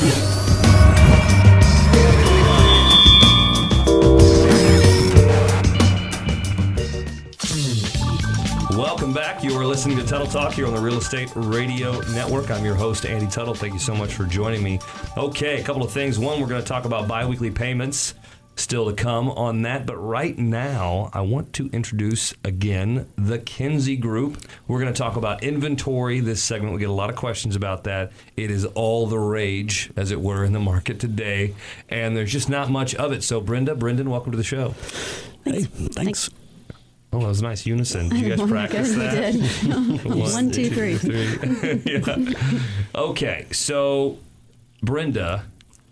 Welcome back. You are listening to Tuttle Talk here on the Real Estate Radio Network. I'm your host, Andy Tuttle. Thank you so much for joining me. Okay, a couple of things. One, we're going to talk about biweekly payments. Still to come on that. But right now, I want to introduce again the Kinsey Group. We're going to talk about inventory this segment. We get a lot of questions about that. It is all the rage, as it were, in the market today. And there's just not much of it. So, Brendan, welcome to the show. Hey, thanks. Oh, that was a nice unison. Did you guys practice that? We did. 1, 2, 3. Yeah. Okay, so Brenda,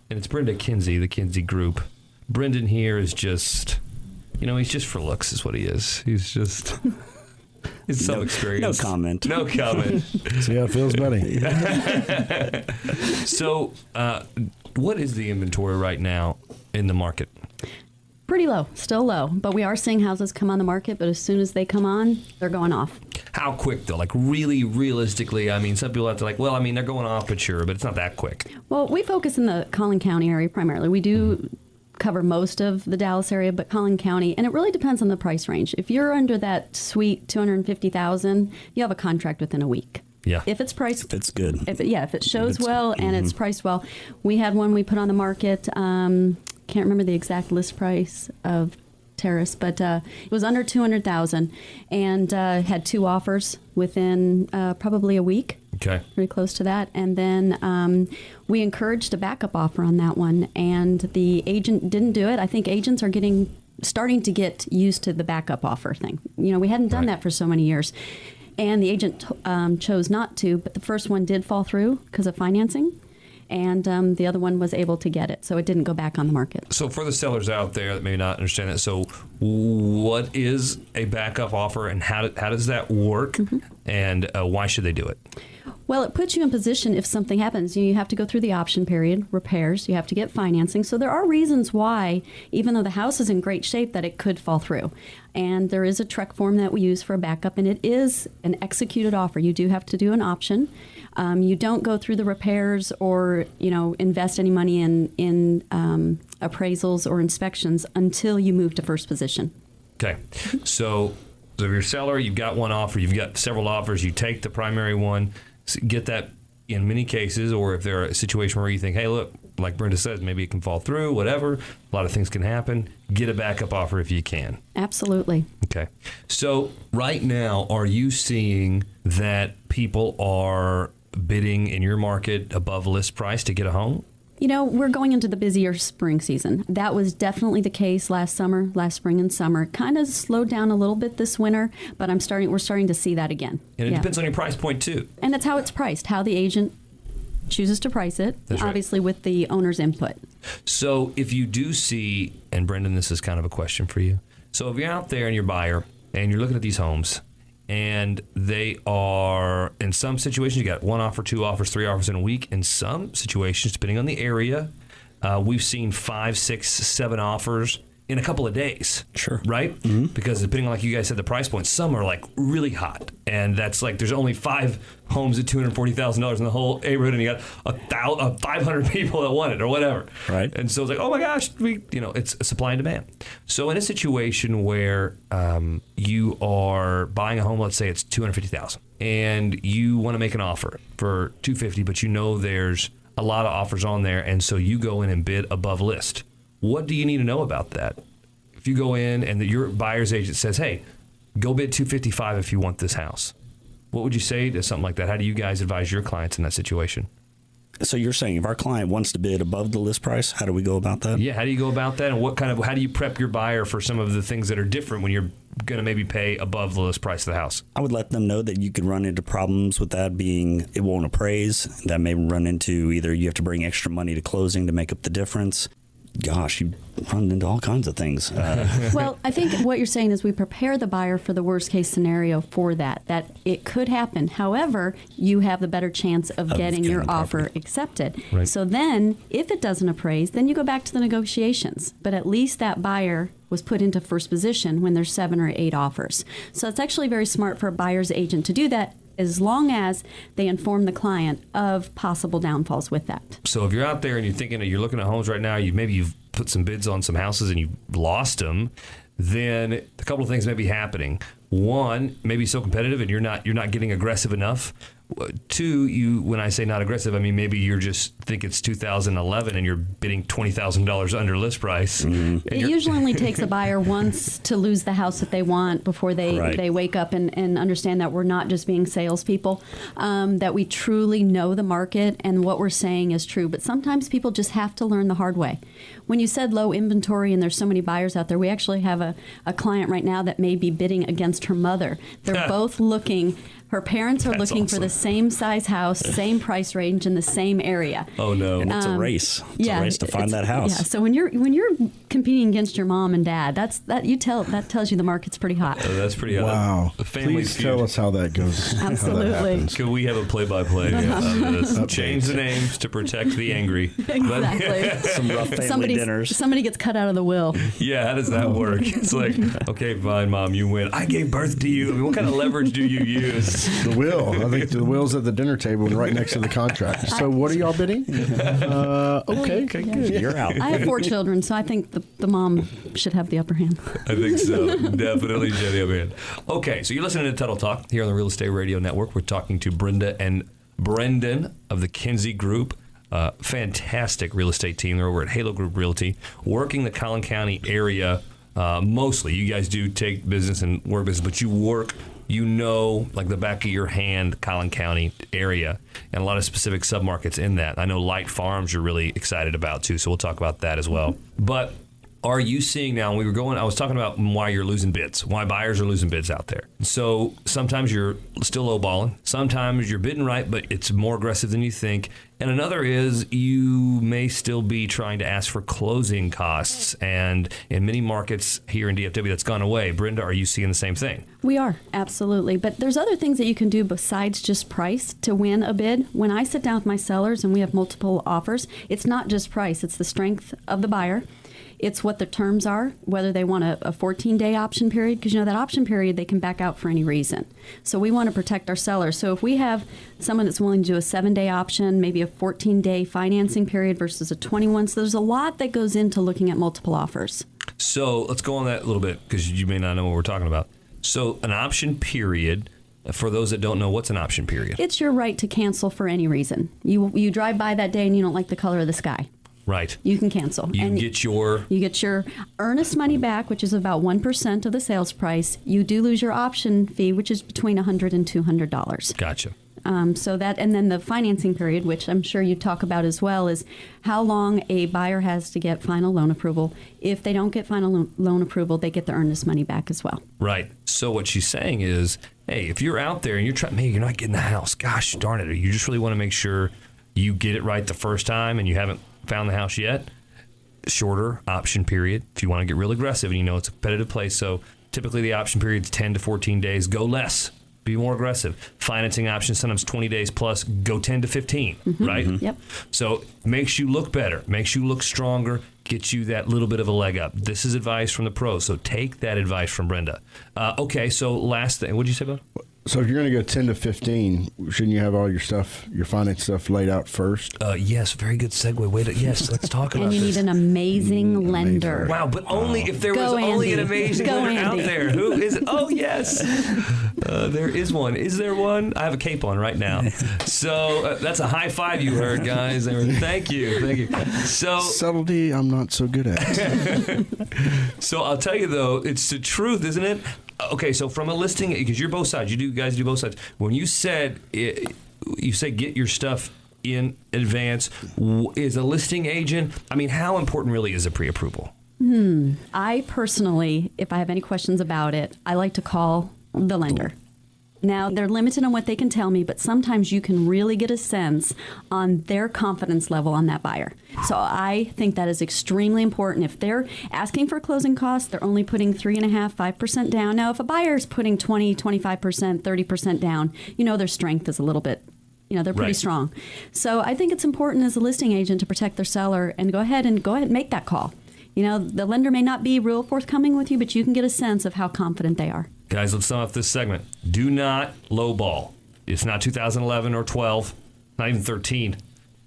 and it's Brenda Kinsey, the Kinsey Group. Brendan here is just, he's just for looks is what he is. He's just, it's some experience. No comment. No comment. See how it feels, buddy. So, what is the inventory right now in the market? Pretty low, still low, but we are seeing houses come on the market, but as soon as they come on, they're going off. How quick, though? Like, really, realistically, I mean, some people have to they're going off, but sure, but it's not that quick. Well, we focus in the Collin County area primarily. We do cover most of the Dallas area, but Collin County, and it really depends on the price range. If you're under that sweet $250,000, you have a contract within a week. Yeah. If it's priced, If it's good. if it shows well and it's priced well. We had one we put on the market. Can't remember the exact list price of Terrace, but it was under $200,000 and had 2 offers within probably a week. Okay. Pretty close to that. And then we encouraged a backup offer on that one, and the agent didn't do it. I think agents are starting to get used to the backup offer thing. We hadn't done that for so many years. And the agent chose not to, but the first one did fall through because of financing. And the other one was able to get it, so it didn't go back on the market. So for the sellers out there that may not understand that, so what is a backup offer and how does that work, and why should they do it? Well, it puts you in position if something happens. You have to go through the option period, repairs, you have to get financing. So there are reasons why, even though the house is in great shape, that it could fall through. And there is a TREC form that we use for a backup, and it is an executed offer. You do have to do an option. You don't go through the repairs or, invest any money in appraisals or inspections until you move to first position. Okay. So if you're a seller, you've got one offer, you've got several offers, you take the primary one, get that in many cases, or if there's a situation where you think, hey, look, like Brenda says, maybe it can fall through, whatever, a lot of things can happen, get a backup offer if you can. Absolutely. Okay. So right now, are you seeing that people are bidding in your market above list price to get a home? We're going into the busier spring season. That was definitely the case last spring and summer. Kind of slowed down a little bit this winter, but we're starting to see that again. And it depends on your price point too. And it's how it's priced, how the agent chooses to price it, obviously with the owner's input. So if you do see, and Brendan, this is kind of a question for you. So if you're out there and you're a buyer and you're looking at these homes, and they are, in some situations, you got 1 offer, 2 offers, 3 offers in a week. In some situations, depending on the area, we've seen 5, 6, 7 offers in a couple of days. Sure. Right? Mm-hmm. Because depending on, like you guys said, the price point, some are like really hot. And that's like, there's only 5 homes at $240,000 in the whole neighborhood, and you got 500 people that want it or whatever. Right. And so it's like, oh my gosh, it's a supply and demand. So in a situation where you are buying a home, let's say it's $250,000, and you want to make an offer for $250,000, but there's a lot of offers on there, and so you go in and bid above list. What do you need to know about that? If you go in and your buyer's agent says, hey, go bid $255,000 if you want this house, what would you say to something like that? How do you guys advise your clients in that situation? So you're saying if our client wants to bid above the list price, how do we go about that? Yeah, how do you go about that? And how do you prep your buyer for some of the things that are different when you're going to maybe pay above the list price of the house? I would let them know that you could run into problems with that being it won't appraise. That may run into either you have to bring extra money to closing to make up the difference. Gosh, you run into all kinds of things. Well, I think what you're saying is we prepare the buyer for the worst case scenario for that it could happen. However, you have the better chance of getting your offer accepted. Right. So then, if it doesn't appraise, then you go back to the negotiations. But at least that buyer was put into first position when there's 7 or 8 offers. So it's actually very smart for a buyer's agent to do that as long as they inform the client of possible downfalls with that. So if you're out there and you're thinking that you're looking at homes right now, you've put some bids on some houses and you've lost them, then a couple of things may be happening. One, maybe so competitive and you're not getting aggressive enough. Two, when I say not aggressive, I mean maybe you're just think it's 2011 and you're bidding $20,000 under list price. Mm-hmm. It usually only takes a buyer once to lose the house that they want before they wake up and understand that we're not just being salespeople, that we truly know the market and what we're saying is true. But sometimes people just have to learn the hard way. When you said low inventory and there's so many buyers out there, we actually have a client right now that may be bidding against her mother. They're both looking. Her parents are looking for the same size house, same price range in the same area. Oh no! And it's a race. It's a race to find that house. Yeah. So when you're competing against your mom and dad, that tells you the market's pretty hot. That's pretty hot. Wow. Please tell us how that goes. Absolutely. Could we have a play-by-play of this? Change the names to protect the angry. Exactly. Some rough family dinners. Somebody gets cut out of the will. Yeah, how does that work? It's like, okay, fine, Mom, you win. I gave birth to you. I mean, what kind of leverage do you use? The will. I think the will's at the dinner table and right next to the contract. So what are y'all bidding? Okay, good. You're out. I have 4 children, so I think the mom should have the upper hand. I think so. Definitely should have the upper hand. Okay, so you're listening to Tuttle Talk here on the Real Estate Radio Network. We're talking to Brenda and Brendan of the Kinsey Group. Fantastic real estate team. They're over at Halo Group Realty, working the Collin County area mostly. You guys do take business and work business, but you work, like the back of your hand, Collin County area, and a lot of specific submarkets in that. I know Light Farms you're really excited about too, so we'll talk about that as well. But are you seeing now, I was talking about why you're losing bids, why buyers are losing bids out there. So sometimes you're still lowballing. Sometimes you're bidding right, but it's more aggressive than you think. And another is you may still be trying to ask for closing costs. And in many markets here in DFW, that's gone away. Brenda, are you seeing the same thing? We are, absolutely. But there's other things that you can do besides just price to win a bid. When I sit down with my sellers and we have multiple offers, it's not just price. It's the strength of the buyer. It's what the terms are, whether they want a 14-day option period, because that option period, they can back out for any reason. So we want to protect our sellers. So if we have someone that's willing to do a 7-day option, maybe a 14-day financing period versus a 21, so there's a lot that goes into looking at multiple offers. So let's go on that a little bit, because you may not know what we're talking about. So an option period, for those that don't know, what's an option period? It's your right to cancel for any reason. You drive by that day and you don't like the color of the sky. Right. You can cancel. You get your earnest money back, which is about 1% of the sales price. You do lose your option fee, which is between $100 and $200. Gotcha. So that, and then the financing period, which I'm sure you talk about as well, is how long a buyer has to get final loan approval. If they don't get final loan approval, they get the earnest money back as well. Right. So what she's saying is, hey, if you're out there and you're trying, you're not getting the house, gosh darn it, or you just really want to make sure you get it right the first time and you haven't found the house yet, shorter option period. If you want to get real aggressive and it's a competitive place, so typically the option period is 10 to 14 days. Go less. Be more aggressive. Financing options, sometimes 20 days plus. Go 10 to 15, right? Mm-hmm. Yep. So makes you look better, makes you look stronger, gets you that little bit of a leg up. This is advice from the pros, so take that advice from Brenda. Okay, so last thing. What did you say, Bob? So if you're going to go 10 to 15, shouldn't you have all your stuff, your finance stuff laid out first? Yes, very good segue. Yes, let's talk about this. And you need an amazing lender. Wow, but only if there was only an amazing lender out there. Who is it? Oh, yes. There is one. Is there one? I have a cape on right now. So that's a high five you heard, guys. Thank you. So subtlety, I'm not so good at. So I'll tell you, though, it's the truth, isn't it? Okay, so from a listing, because you're both sides, you guys do both sides. When you said get your stuff in advance, is a listing agent, how important really is a pre-approval? I personally, if I have any questions about it, I like to call the lender. Now, they're limited on what they can tell me, but sometimes you can really get a sense on their confidence level on that buyer. So I think that is extremely important. If they're asking for closing costs, they're only putting 3.5%, 5% down. Now, if a buyer is putting 20, 25%, 30% down, their strength is a little bit, they're pretty strong. So I think it's important as a listing agent to protect their seller and go ahead and make that call. The lender may not be real forthcoming with you, but you can get a sense of how confident they are. Guys, let's sum up this segment. Do not lowball. It's not 2011 or 12, not even 13.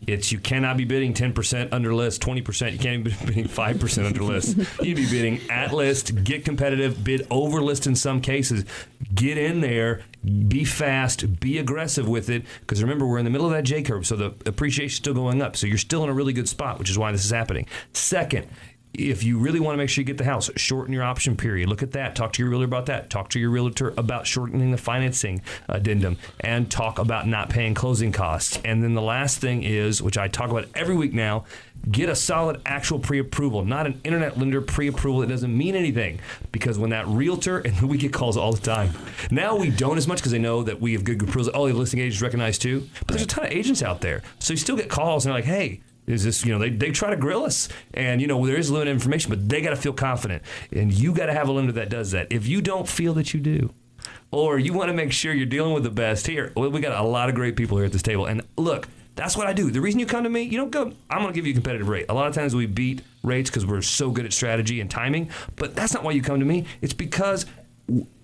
It's you cannot be bidding 10% under list, 20%. You can't even be bidding 5% under list. You need to be bidding at list, get competitive, bid over list in some cases. Get in there, be fast, be aggressive with it. Because remember, we're in the middle of that J curve, so the appreciation is still going up. So you're still in a really good spot, which is why this is happening. Second, if you really want to make sure you get the house, shorten your option period. Look at that. Talk to your realtor about that. Talk to your realtor about shortening the financing addendum, and talk about not paying closing costs. And then the last thing is, which I talk about every week now, get a solid actual pre-approval, not an internet lender pre-approval that doesn't mean anything. Because when that realtor, and we get calls all the time. Now we don't as much because they know that we have good approvals. Oh, the listing agents recognize too. But there's a ton of agents out there. So you still get calls and they're like, hey, is this, they try to grill us, and, there is limited information, but they got to feel confident, and you got to have a lender that does that. If you don't feel that you do, or you want to make sure you're dealing with the best here, well, we got a lot of great people here at this table. And look, that's what I do. The reason you come to me, you don't go, I'm going to give you a competitive rate. A lot of times we beat rates because we're so good at strategy and timing, but that's not why you come to me. It's because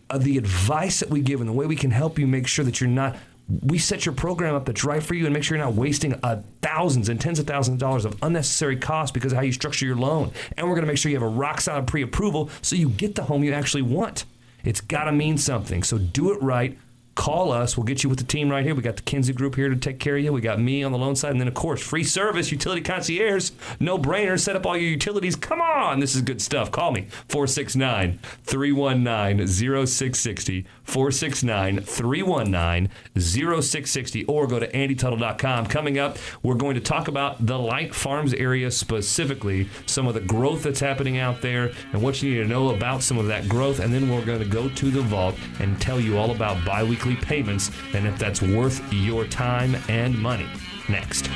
of the advice that we give and the way we can help you make sure that we set your program up that's right for you and make sure you're not wasting thousands and tens of thousands of dollars of unnecessary costs because of how you structure your loan. And we're going to make sure you have a rock solid pre-approval so you get the home you actually want. It's got to mean something. So do it right. Call us. We'll get you with the team right here. We got the Kinsey Group here to take care of you. We got me on the loan side. And then, of course, free service, utility concierge. No brainer. Set up all your utilities. Come on. This is good stuff. Call me. 469-319-0660. 469-319-0660. Or go to andytuttle.com. Coming up, we're going to talk about the Light Farms area specifically, some of the growth that's happening out there, and what you need to know about some of that growth. And then we're going to go to the vault and tell you all about biweekly payments and if that's worth your time and money. Next.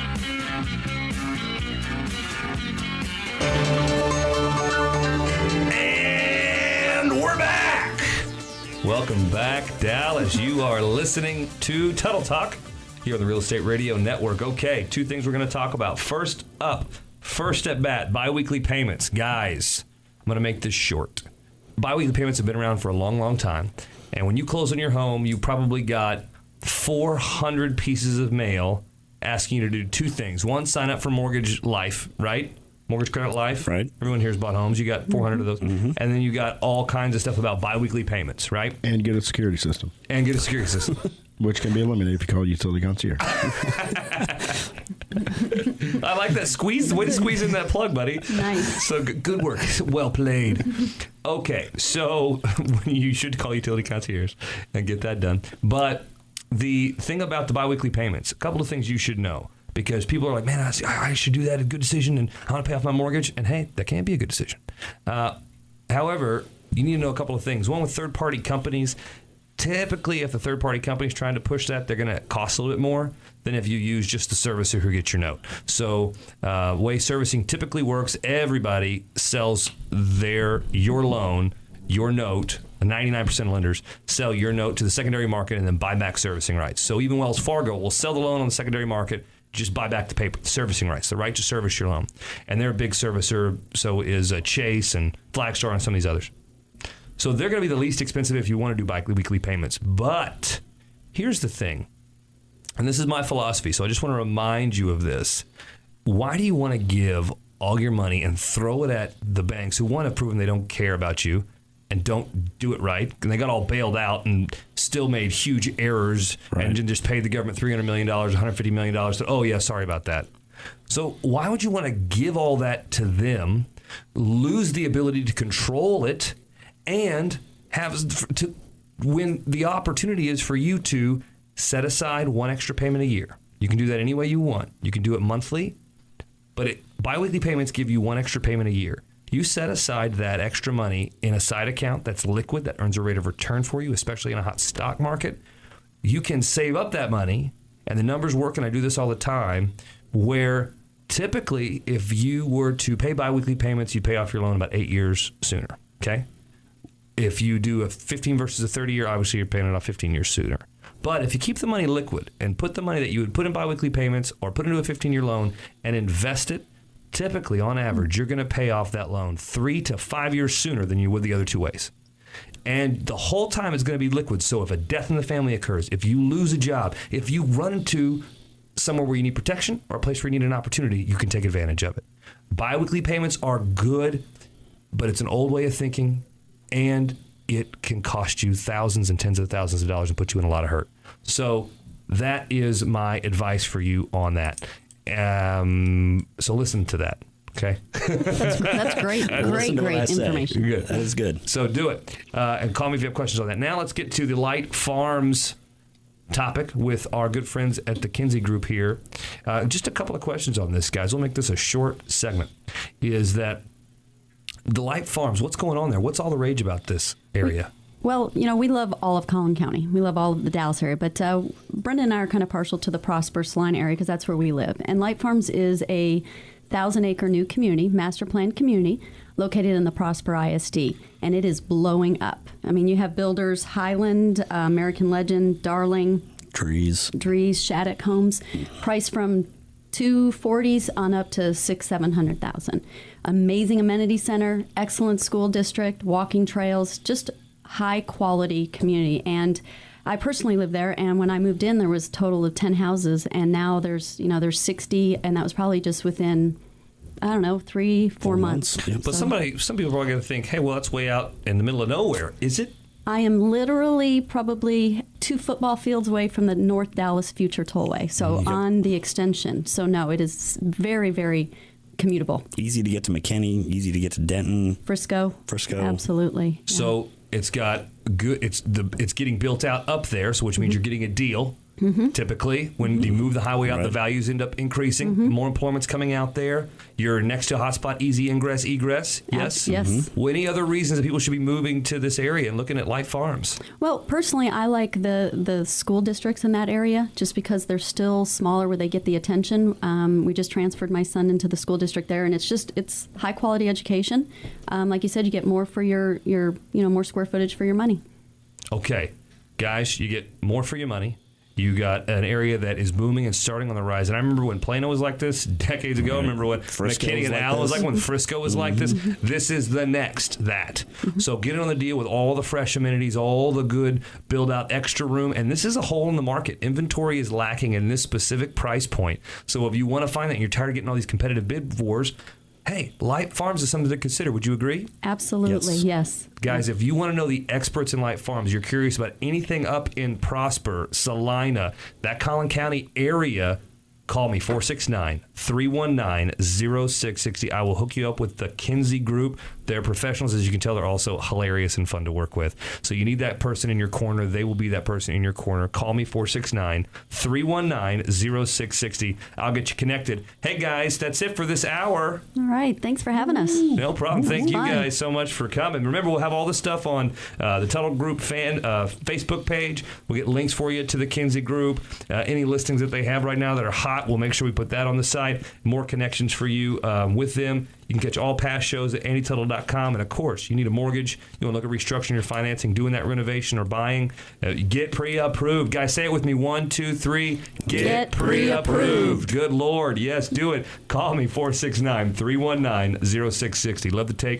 And we're back. Welcome back, Dallas. You are listening to Tuttle Talk here on the Real Estate Radio Network. Okay, two things we're going to talk about. First up, first at bat, biweekly payments. Guys, I'm going to make this short. Biweekly payments have been around for a long, long time. And when you close on your home, you probably got 400 pieces of mail asking you to do two things. One, sign up for Mortgage Life, right? Mortgage Credit Life. Right. Everyone here's bought homes. You got 400 of those. Mm-hmm. And then you got all kinds of stuff about biweekly payments, right? And get a security system. Which can be eliminated if you call utility concierge. I like that squeeze. Way to squeeze in that plug, buddy. Nice. So good work. Well played. Okay, so you should call utility concierge and get that done. But the thing about the biweekly payments, a couple of things you should know. Because people are like, man, I should do that. A good decision, and I want to pay off my mortgage. And hey, that can't be a good decision. However, you need to know a couple of things. One, with third-party companies, typically if the third-party company is trying to push that, they're going to cost a little bit more than if you use just the servicer who gets your note. So way servicing typically works, everybody sells your loan, your note. 99% of lenders sell your note to the secondary market and then buy back servicing rights. So even Wells Fargo will sell the loan on the secondary market, just buy back the paper, servicing rights, the right to service your loan. And they're a big servicer, so is Chase and Flagstar and some of these others. So they're going to be the least expensive if you want to do biweekly payments. But here's the thing, and this is my philosophy, so I just want to remind you of this. Why do you want to give all your money and throw it at the banks who want to prove they don't care about you and don't do it right? And they got all bailed out and still made huge errors, right, and just paid the government $300 million, $150 million. Oh, yeah, sorry about that. So why would you want to give all that to them, lose the ability to control it, and when the opportunity is for you to set aside one extra payment a year? You can do that any way you want. You can do it monthly, but biweekly payments give you one extra payment a year. You set aside that extra money in a side account that's liquid, that earns a rate of return for you, especially in a hot stock market. You can save up that money, and the numbers work, and I do this all the time, where typically if you were to pay biweekly payments, you'd pay off your loan about 8 years sooner, okay? If you do a 15 versus a 30 year, obviously you're paying it off 15 years sooner. But if you keep the money liquid and put the money that you would put in biweekly payments or put into a 15-year loan and invest it, typically, on average, you're going to pay off that loan 3 to 5 years sooner than you would the other two ways. And the whole time it's going to be liquid. So if a death in the family occurs, if you lose a job, if you run into somewhere where you need protection or a place where you need an opportunity, you can take advantage of it. Biweekly payments are good, but it's an old way of thinking, and it can cost you thousands and tens of thousands of dollars and put you in a lot of hurt. So that is my advice for you on that. So listen to that. Okay. That's great. Great information. Good. That is good. So do it. And call me if you have questions on that. Now let's get to the Light Farms topic with our good friends at the Kinsey Group here. Just a couple of questions on this, guys. We'll make this a short segment. Is that the Light Farms, what's going on there? What's all the rage about this area? Well, we love all of Collin County. We love all of the Dallas area. But Brenda and I are kind of partial to the Prosper Salina area because that's where we live. And Light Farms is a 1,000-acre new community, master planned community, located in the Prosper ISD, and it is blowing up. I mean, you have builders, Highland, American Legend, Darling, Dries, Shattuck Homes, priced from $240,000 on up to $600,000-$700,000. Amazing amenity center, excellent school district, walking trails, just high quality community. And I personally live there, and when I moved in, there was a total of 10 houses, and now there's 60, and that was probably just within, 3-4 months. Yeah. But some people are probably going to think, hey, well, that's way out in the middle of nowhere. Is it? I am literally probably 2 football fields away from the North Dallas Future Tollway, so on the extension. So no, it is very, very commutable. Easy to get to McKinney, easy to get to Denton. Frisco. Absolutely. Yeah. So it's got good. It's getting built out up there, so which means you're getting a deal. Typically, when you move the highway out, the values end up increasing. More employment's coming out there. You're next to a hotspot, easy ingress, egress. Yes. Yes. Well, any other reasons that people should be moving to this area and looking at Light Farms? Well, personally, I like the school districts in that area just because they're still smaller where they get the attention. We just transferred my son into the school district there, and it's high quality education. Like you said, you get more for your more square footage for your money. Okay, guys, you get more for your money. You got an area that is booming and starting on the rise. And I remember when Plano was like this decades ago. I remember when McKinney and Allen was like when Frisco was like this. This is the next that. So get in on the deal with all the fresh amenities, all the good build out, extra room. And this is a hole in the market. Inventory is lacking in this specific price point. So if you want to find that and you're tired of getting all these competitive bid wars, hey, Light Farms is something to consider. Would you agree? Absolutely, yes. Guys, if you want to know the experts in Light Farms, you're curious about anything up in Prosper, Salina, that Collin County area, call me, 469-319-0660. I will hook you up with the Kinsey Group. They're professionals. As you can tell, they're also hilarious and fun to work with. So you need that person in your corner. They will be that person in your corner. Call me, 469-319-0660. I'll get you connected. Hey, guys, that's it for this hour. All right. Thanks for having us. No problem. Thank you guys so much for coming. Remember, we'll have all this stuff on the Tuttle Group fan Facebook page. We'll get links for you to the Kinsey Group. Any listings that they have right now that are hot, we'll make sure we put that on the site. More connections for you with them. You can catch all past shows at andytuttle.com. And, of course, you need a mortgage. You want to look at restructuring your financing, doing that renovation or buying. Get pre-approved. Guys, say it with me. 1, 2, 3. Get pre-approved. Good Lord. Yes, do it. Call me, 469-319-0660. Love to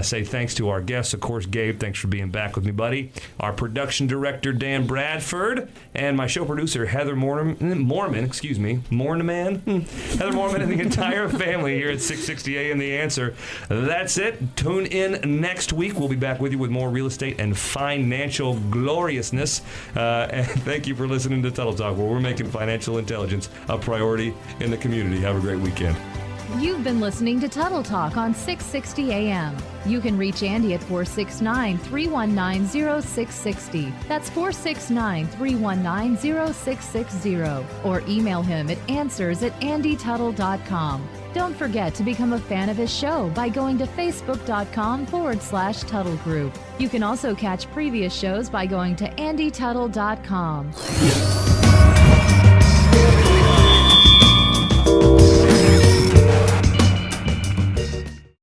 say thanks to our guests. Of course, Gabe, thanks for being back with me, buddy. Our production director, Dan Bradford. And my show producer, Heather Mormon, Heather Mormon, and the entire family here at 660 AM The Answer. That's it. Tune in next week. We'll be back with you with more real estate and financial gloriousness. And thank you for listening to Tuttle Talk, where we're making financial intelligence a priority in the community. Have a great weekend. You've been listening to Tuttle Talk on 660 AM. You can reach Andy at 469-319-0660. That's 469-319-0660. Or email him at answers@andytuttle.com. Don't forget to become a fan of his show by going to facebook.com/Tuttle Group. You can also catch previous shows by going to andytuttle.com.